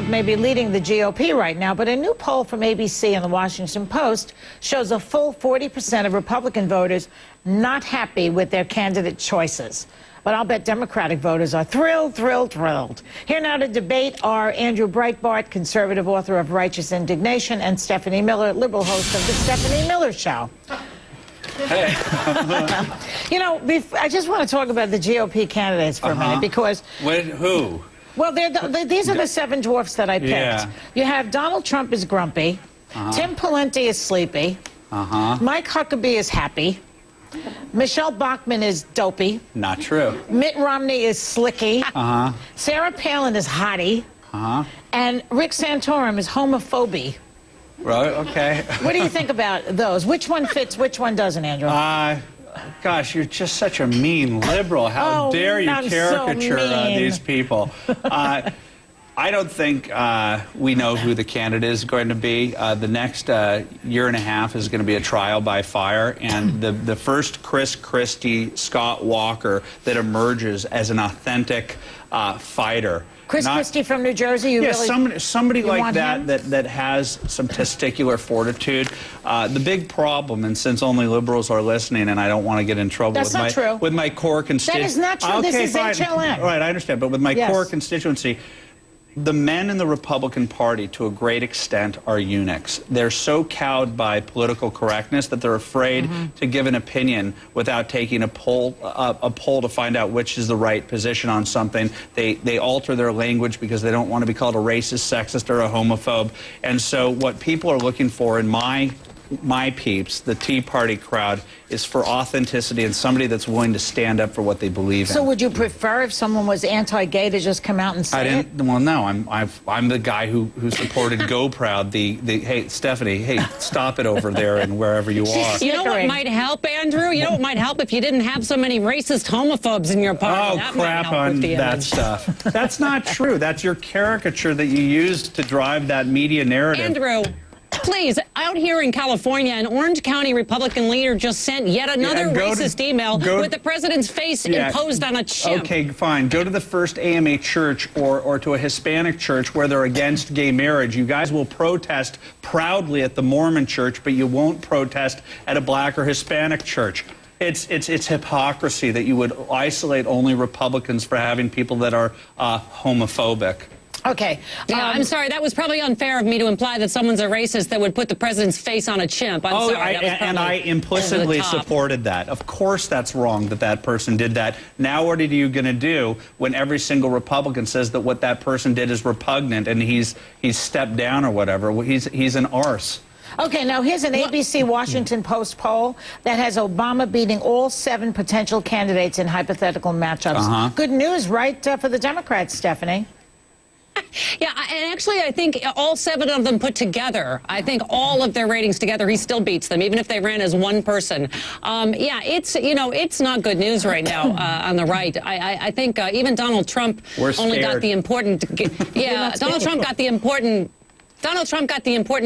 Trump may be leading the GOP right now, but a new poll from ABC and the Washington Post shows a full 40% of Republican voters not happy with their candidate choices. But I'll bet Democratic voters are thrilled, thrilled, thrilled. Here now to debate are Andrew Breitbart, conservative author of Righteous Indignation, and Stephanie Miller, liberal host of The Stephanie Miller Show. Hey. You know, I just want to talk about the GOP candidates for a minute because... Who? Well, these are the seven dwarfs that I picked. Yeah. You have Donald Trump is grumpy. Tim Pawlenty is sleepy. Mike Huckabee is happy. Michelle Bachmann is dopey. Not true. Mitt Romney is slicky. Sarah Palin is hottie. And Rick Santorum is homophobe. Right, okay. What do you think about those? Which one fits, which one doesn't, Andrew? Gosh, you're just such a mean liberal. How dare you caricature these people? I don't think we know who the candidate is going to be. The next year and a half is going to be a trial by fire, and the first Chris Christie, Scott Walker that emerges as an authentic fighter. Chris Christie from New Jersey? Somebody like that has some testicular fortitude. The big problem, and since only liberals are listening, and I don't want to get in trouble with my core constituency. That is not true. Okay, this is HLN. Right, I understand. But with my core constituency, the men in the Republican Party, to a great extent, are eunuchs. They're so cowed by political correctness that they're afraid to give an opinion without taking a poll to find out which is the right position on something. They alter their language because they don't want to be called a racist, sexist, or a homophobe. And so what people are looking for in my peeps, the Tea Party crowd, is for authenticity and somebody that's willing to stand up for what they believe in. So would you prefer if someone was anti-gay to just come out and say it? Well, no, I'm the guy who supported Go Proud. Hey, Stephanie, hey, stop it over there and wherever you are. You know what might help, Andrew? You know what might help if you didn't have so many racist homophobes in your party? Oh, crap on that stuff. That's not true. That's your caricature that you use to drive that media narrative. Andrew, please, out here in California, an Orange County Republican leader just sent yet another racist email with the president's face imposed on a chimp. Okay, fine. Go to the First AMA church or to a Hispanic church where they're against gay marriage. You guys will protest proudly at the Mormon church, but you won't protest at a black or Hispanic church. It's hypocrisy that you would isolate only Republicans for having people that are homophobic. Okay. Yeah, I'm sorry. That was probably unfair of me to imply that someone's a racist that would put the president's face on a chimp. I'm sorry. And I implicitly supported that. Of course that's wrong that that person did that. Now what are you going to do when every single Republican says that what that person did is repugnant and he's stepped down or whatever? Well, he's an arse. Okay, now here's an ABC Washington Post poll that has Obama beating all 7 potential candidates in hypothetical matchups. Good news, right, for the Democrats, Stephanie? Yeah, and actually, I think all 7 of them put together, I think all of their ratings together, he still beats them, even if they ran as one person. Yeah, it's not good news right now on the right. I think even Donald Trump only got the important. Yeah, Donald Trump got the important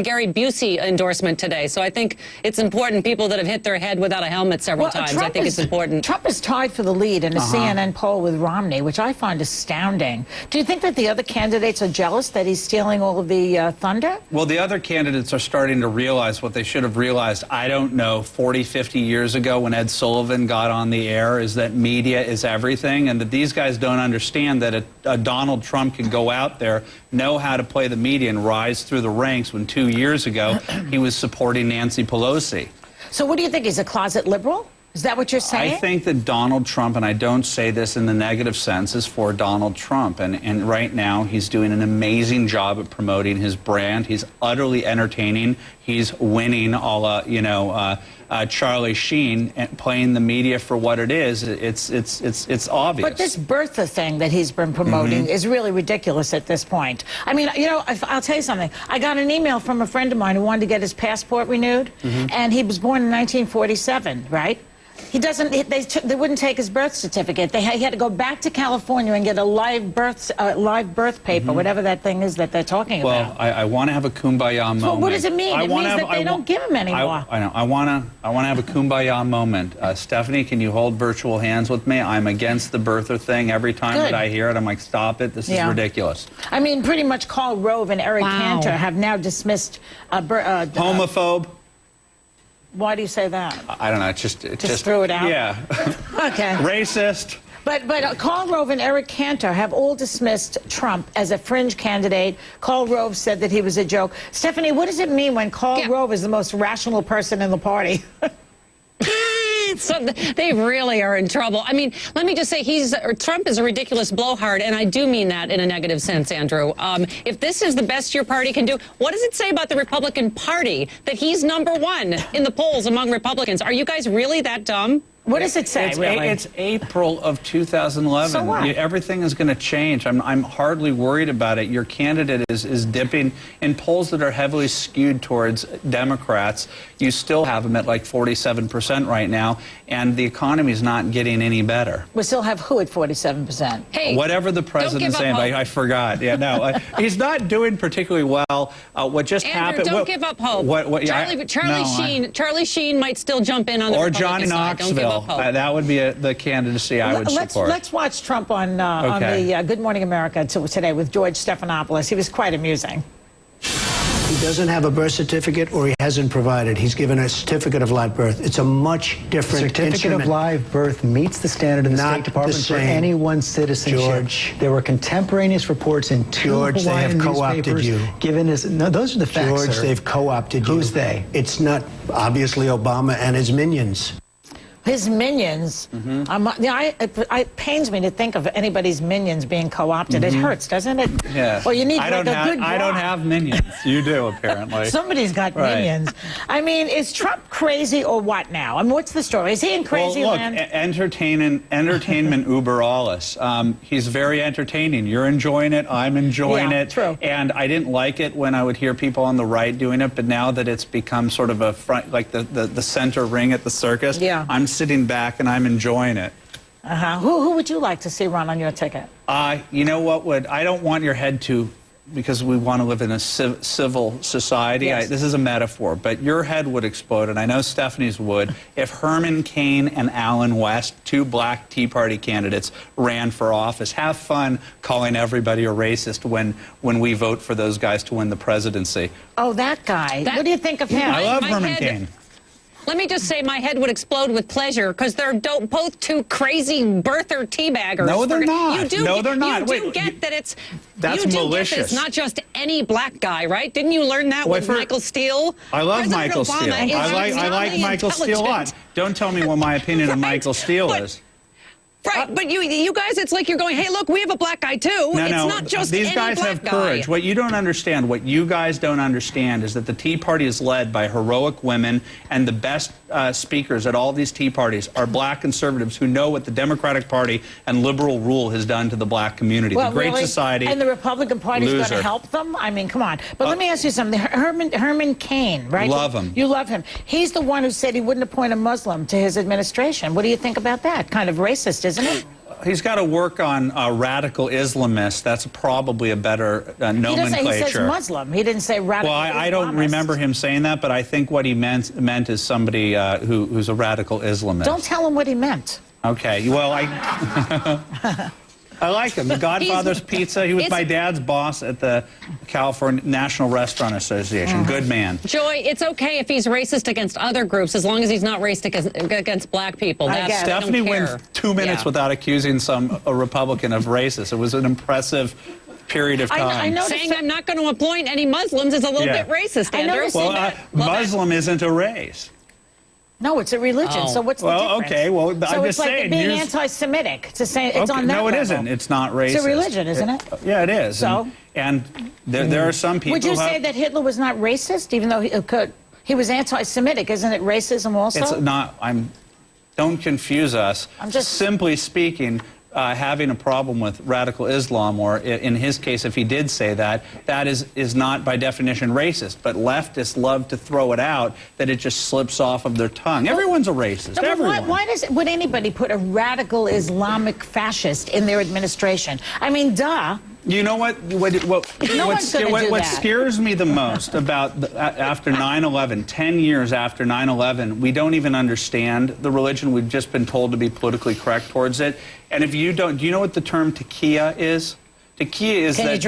Gary Busey endorsement today. So I think it's important, people that have hit their head without a helmet several times. I think it's important. Trump is tied for the lead in a CNN poll with Romney, which I find astounding. Do you think that the other candidates are jealous that he's stealing all of the thunder? Well, the other candidates are starting to realize what they should have realized, I don't know, 40, 50 years ago when Ed Sullivan got on the air, is that media is everything, and that these guys don't understand that a Donald Trump can go out there, know how to play the media, and rise through the ranks when 2 years ago he was supporting Nancy Pelosi. So what do you think? He's a closet liberal? Is that what you're saying? I think that Donald Trump, and I don't say this in the negative sense, is for Donald Trump. And right now he's doing an amazing job at promoting his brand. He's utterly entertaining. He's winning Charlie Sheen and playing the media for what it is. It's obvious. But this Bertha thing that he's been promoting is really ridiculous at this point. I mean, you know, I'll tell you something. I got an email from a friend of mine who wanted to get his passport renewed, and he was born in 1947, right? He doesn't. They wouldn't take his birth certificate. He had to go back to California and get a live birth paper, whatever that thing is that they're talking about. Well, I want to have a kumbaya moment. Well, what does it mean? It means that they don't give him anymore. I know. I want to have a kumbaya moment. Stephanie, can you hold virtual hands with me? I'm against the birther thing. Every time that I hear it, I'm like, stop it. This is ridiculous. I mean, pretty much Karl Rove and Eric Cantor have now dismissed homophobe. Why do you say that? I don't know. It just threw it out? Yeah. Okay. Racist. But Karl Rove and Eric Cantor have all dismissed Trump as a fringe candidate. Karl Rove said that he was a joke. Stephanie, what does it mean when Karl Rove is the most rational person in the party? So they really are in trouble. I mean, let me just say, Trump is a ridiculous blowhard, and I do mean that in a negative sense, Andrew. If this is the best your party can do, what does it say about the Republican Party that he's #1 in the polls among Republicans? Are you guys really that dumb? What does it say, really? It's April of 2011. So what? Everything is going to change. I'm hardly worried about it. Your candidate is dipping in polls that are heavily skewed towards Democrats. You still have him at like 47% right now, and the economy is not getting any better. We still have who at 47%? Hey, whatever the president's saying, I forgot. Yeah, no, he's not doing particularly well. What just happened? Don't give up hope. Charlie Sheen might still jump in on the Republican Johnny side. Knoxville. Don't give up hope. That would be the candidacy I would support. Let's watch Trump on the Good Morning America today with George Stephanopoulos. He was quite amusing. He doesn't have a birth certificate, or he hasn't provided. He's given a certificate of live birth. It's a much different certificate of live birth meets the standard in the State Department for anyone's citizenship. George, there were contemporaneous reports in two George, they have Hawaiian co-opted newspapers you. Given his, no, those are the facts, George, sir. they've co-opted you. Who's they? It's not obviously Obama and his minions. His minions. It pains me to think of anybody's minions being co-opted. It hurts, doesn't it? Yeah. Well, you need I don't have minions. You do, apparently. Somebody's got minions. I mean, is Trump crazy or what now? I mean, what's the story? Is he in crazy land? Entertainment uber alles. He's very entertaining. You're enjoying it. I'm enjoying it. True. And I didn't like it when I would hear people on the right doing it, but now that it's become sort of a front, like the center ring at the circus, I'm sitting back and I'm enjoying it. Who would you like to see run on your ticket? You know what I don't want your head to, because we want to live in a civil society. Yes. This is a metaphor, but your head would explode, and I know Stephanie's would, if Herman Cain and Allen West, two black Tea Party candidates, ran for office. Have fun calling everybody a racist when we vote for those guys to win the presidency. Oh, that guy. What do you think of him? I love Herman Cain. Let me just say my head would explode with pleasure because they're both two crazy birther teabaggers. No, they're not. You do, no, they're not. You do get that it's... That's malicious. Get that it's not just any black guy, right? Didn't you learn that with Michael Steele? I love President Michael Obama Steele. is I like Michael Steele a lot. Don't tell me what my opinion of Michael Steele is. Right, but you guys, it's like you're going, hey, look, we have a black guy, too. No, it's not just these any guys black have courage. guy. What you don't understand, what you guys don't understand, is that the Tea Party is led by heroic women, and the best speakers at all these Tea Parties are black conservatives who know what the Democratic Party and liberal rule has done to the black community. Well, the Great Society. And the Republican Party is going to help them? I mean, come on. But let me ask you something. Herman Cain, right? Love him. You love him. He's the one who said he wouldn't appoint a Muslim to his administration. What do you think about that? Kind of racist, isn't it? He's got to work on radical Islamists. That's probably a better nomenclature. He says Muslim. He didn't say radical Islamist. Well, I don't remember him saying that, but I think what he meant is somebody who's a radical Islamist. Don't tell him what he meant. Okay. Well, I like him. The Godfather's Pizza. He was my dad's boss at the California National Restaurant Association. Good man. Joy, it's okay if he's racist against other groups as long as he's not racist against black people. Stephanie went 2 minutes without accusing a Republican of racist. It was an impressive period of time. Saying I'm not going to appoint any Muslims is a little bit racist, Andrew. Well, Muslim isn't a race. No, it's a religion. So what's the difference? Okay. Well, so I'm it's just like saying. Being anti-Semitic. To say it's on that No, it level. isn't. It's not racist. It's a religion, isn't it? Yeah, it is. So? And there are some people. Would you say that Hitler was not racist, even though he was anti-Semitic? Isn't it racism also? It's not. Don't confuse us. I'm just simply speaking. having a problem with radical Islam, or in his case, if he did say that, that is not by definition racist. But leftists love to throw it out that it just slips off of their tongue. Everyone's a racist. No, everyone. Why would anybody put a radical Islamic fascist in their administration? I mean, duh. You know what scares me the most about after 9/11, 10 years after 9/11, we don't even understand the religion. We've just been told to be politically correct towards it. And if you don't, do you know what the term taqiyya is? Taqiyya is that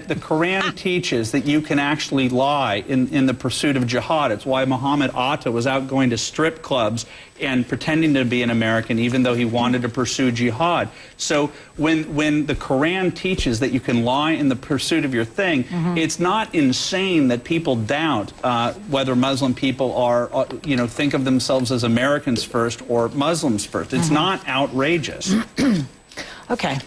the Quran teaches that you can actually lie in the pursuit of jihad. It's why Muhammad Atta was out going to strip clubs and pretending to be an American even though he wanted to pursue jihad. So when the Quran teaches that you can lie in the pursuit of your thing, it's not insane that people doubt whether Muslim people are, think of themselves as Americans first or Muslims first. It's not outrageous. Okay.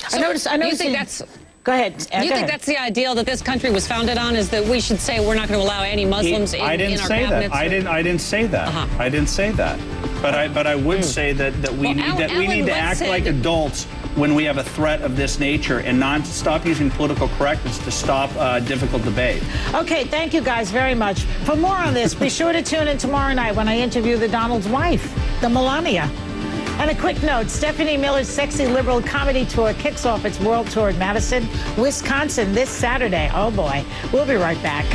So I noticed. You think that's... Go ahead. You think that's the ideal that this country was founded on, is that we should say we're not going to allow any Muslims in our cabinets? I didn't say that. I didn't say that. But I would say that we need to act like adults when we have a threat of this nature, and not to stop using political correctness to stop difficult debate. Okay, thank you guys very much. For more on this, be sure to tune in tomorrow night when I interview the Donald's wife, the Melania. And a quick note, Stephanie Miller's Sexy Liberal Comedy Tour kicks off its world tour at Madison, Wisconsin this Saturday. Oh boy, we'll be right back.